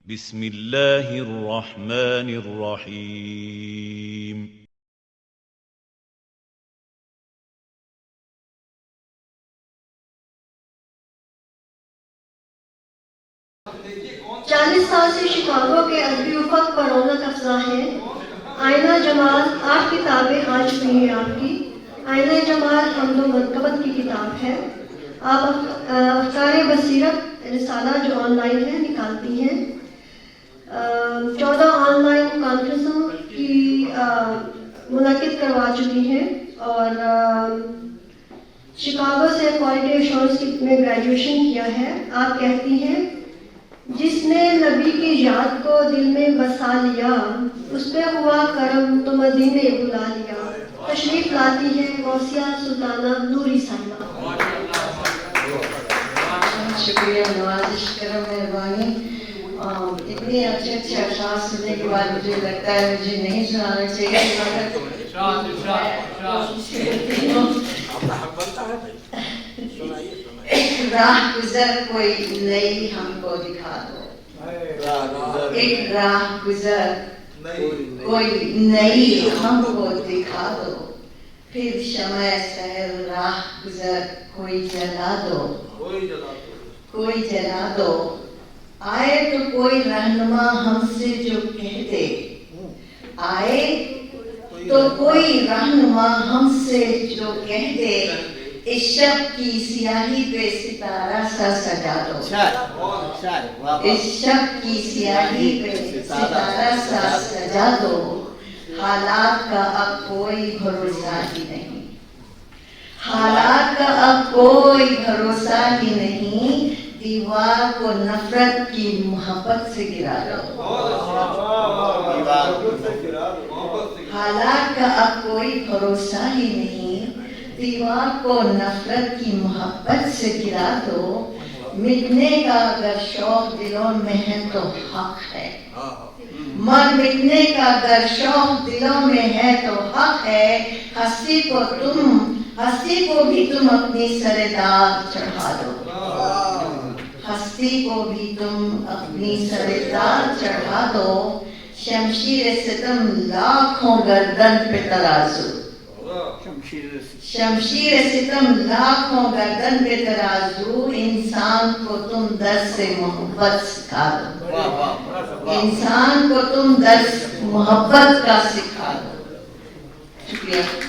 بسم اللہ الرحمن الرحیم. چالیس سال سے شکاگو کے ادبی افق پر رونق افزا ہے. آئینہ جمال 8 کتابیں آ چکی ہیں آپ کی. آئینہ جمال حمد و منقبت کی کتاب ہے. آپ افکار بصیرت رسالہ جو آن لائن ہے نکالتی ہیں. 14 آن لائن کانفرنسوں کی منعقد کروا چکی ہیں اور شکاگو سے کوالٹی ایشورنس میں گریجویشن کیا ہے. آپ کہتی ہیں جس نے نبی کی یاد کو دل میں بسا لیا اس پہ ہوا کرم تو مدینے بلا لیا. تشریف لاتی ہے غوثیہ سلطانہ نوری صاحبہ. شکریہ، نوازش کرم، مہربانی. اتنے اچھے اچھے اشعار سننے کے بعد مجھے لگتا ہے مجھے نہیں سنانا چاہیے. ایک راہ گزر کوئی نئی ہم کو دکھا دو. ایک راہ گزر کوئی نئی ہم کو دکھا دو. پھر شمع سحر راہ گزر کوئی جلا دو. کوئی جلا دو. آئے تو کوئی رہنما ہم سے جو کہہ دے. آئے تو کوئی رہنما ہم سے جو کہہ دے. اس شب کی سیاہی پہ ستارہ سا سجا دو. اس شب کی سیاہی پہ ستارہ سا سجا دو. حالات کا اب کوئی بھروسہ ہی نہیں. حالات کا اب کوئی بھروسہ ہی نہیں. دیوار کو نفرت کی محبت سے گرا دو. حالات کا اب کوئی بھروسہ ہی نہیں. دیوار کو نفرت کی محبت سے گرا دو. مٹنے کا اگر شوق دلوں میں ہے تو حق ہے. مر مٹنے کا اگر شوق دلوں میں ہے تو حق ہے. ہستی کو بھی تم اپنی سردار چڑھا دو. ہستی کو بھی تم اپنی سردار چڑھا دو. شمشیر ستم لاکھوں گردن پہ ترازو. شمشیر ستم لاکھوں گردن پہ ترازو. انسان کو تم درس محبت سکھا دو. انسان کو تم درس محبت کا سکھا دو. شکریہ.